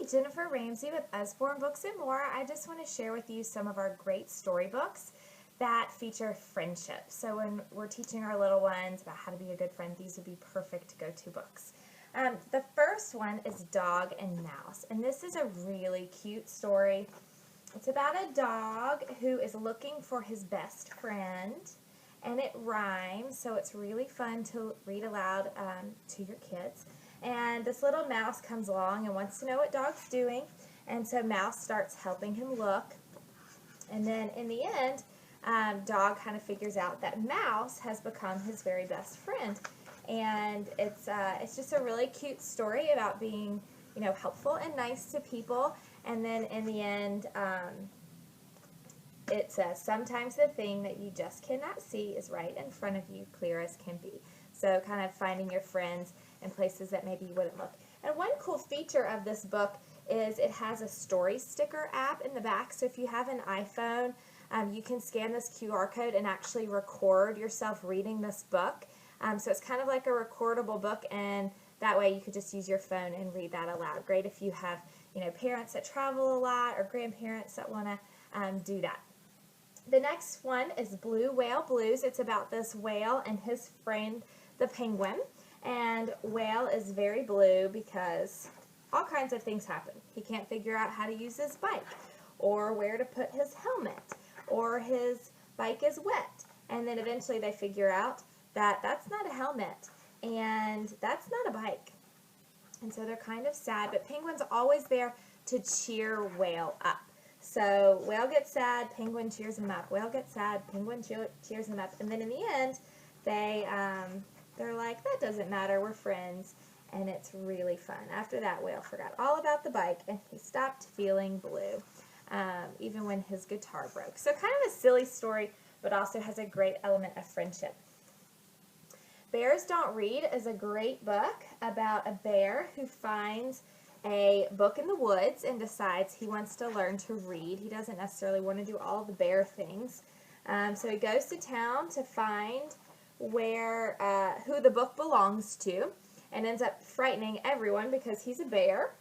Jennifer Ramsey with Usborne Books and More. I just want to share with you some of our great storybooks that feature friendship. So when we're teaching our little ones about how to be a good friend, these would be perfect go-to books. The first one is Dog and Mouse, and this is a really cute story. It's about a dog who is looking for his best friend, and it rhymes, so it's really fun to read aloud to your kids. And this little mouse comes along and wants to know what Dog's doing, and so Mouse starts helping him look. And then in the end, Dog kind of figures out that Mouse has become his very best friend. And it's just a really cute story about being, helpful and nice to people. And then in the end, it says, sometimes the thing that you just cannot see is right in front of you, clear as can be. So kind of finding your friends in places that maybe you wouldn't look. And one cool feature of this book is it has a story sticker app in the back. So if you have an iPhone, you can scan this QR code and actually record yourself reading this book. So it's kind of like a recordable book, and that way you could just use your phone and read that aloud. Great if you have, parents that travel a lot or grandparents that want to do that. The next one is Blue Whale Blues. It's about this whale and his friend, the penguin. And Whale is very blue because all kinds of things happen. He can't figure out how to use his bike, or where to put his helmet, or his bike is wet. And then eventually they figure out that that's not a helmet and that's not a bike. And so they're kind of sad, but Penguin's always there to cheer Whale up. So Whale gets sad, Penguin cheers him up. Whale gets sad, Penguin cheers him up. And then in the end, they're like, that doesn't matter, we're friends. And it's really fun. After that, Whale forgot all about the bike and he stopped feeling blue, even when his guitar broke. So kind of a silly story, but also has a great element of friendship. Bears Don't Read is a great book about a bear who finds a book in the woods and decides he wants to learn to read. He doesn't necessarily want to do all the bear things. So he goes to town to find who the book belongs to, and ends up frightening everyone because he's a bear.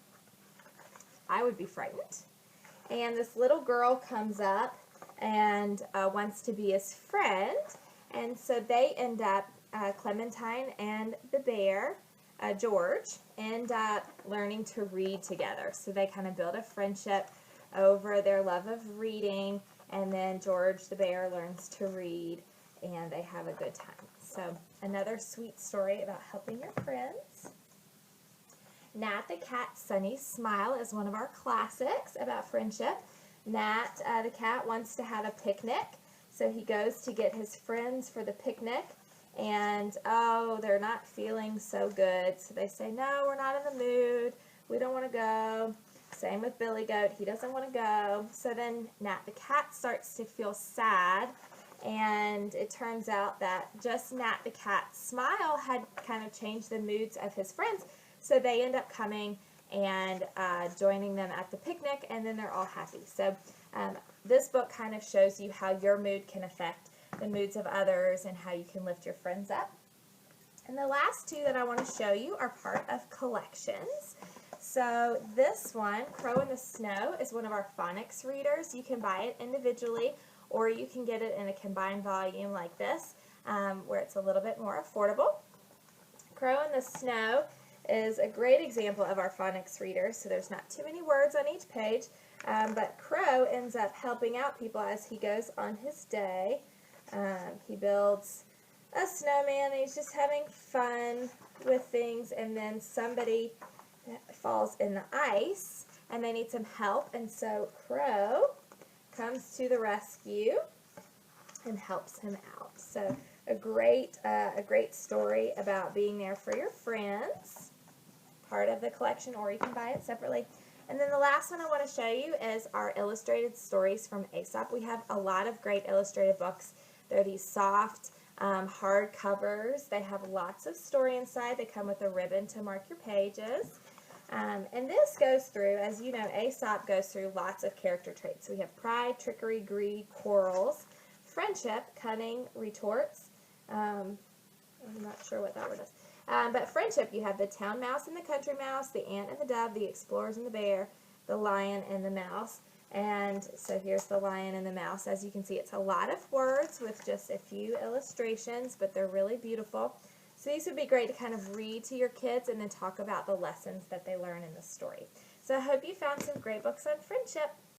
I would be frightened. And this little girl comes up and wants to be his friend, and so they end up, Clementine and the bear, George, end up learning to read together. So they kind of build a friendship over their love of reading, and then George the bear learns to read, and they have a good time. So another sweet story about helping your friends. Nat the Cat's Sunny Smile is one of our classics about friendship. Nat the cat wants to have a picnic, so he goes to get his friends for the picnic, and they're not feeling so good. So they say, no, we're not in the mood, we don't want to go. Same with Billy Goat, he doesn't want to go. So then Nat the cat starts to feel sad, and it turns out that just Nat the cat's smile had kind of changed the moods of his friends. So they end up coming and joining them at the picnic, and then they're all happy. So this book kind of shows you how your mood can affect the moods of others and how you can lift your friends up. And the last two that I want to show you are part of collections. So this one, Crow in the Snow, is one of our phonics readers. You can buy it individually, or you can get it in a combined volume like this, where it's a little bit more affordable. Crow in the Snow is a great example of our phonics reader, so there's not too many words on each page, but Crow ends up helping out people as he goes on his day. He builds a snowman, and he's just having fun with things, and then somebody falls in the ice, and they need some help, and so Crow comes to the rescue and helps him out. So a great story about being there for your friends, part of the collection, or you can buy it separately. And then the last one I want to show you is our illustrated stories from Aesop. We have a lot of great illustrated books. They're these soft hard covers. They have lots of story inside. They come with a ribbon to mark your pages. And this goes through, as you know, Aesop goes through lots of character traits. So we have pride, trickery, greed, quarrels, friendship, cunning, retorts. I'm not sure what that word is. But friendship, you have the town mouse and the country mouse, the ant and the dove, the explorers and the bear, the lion and the mouse. And so here's the lion and the mouse. As you can see, it's a lot of words with just a few illustrations, but they're really beautiful. So these would be great to kind of read to your kids and then talk about the lessons that they learn in the story. So I hope you found some great books on friendship.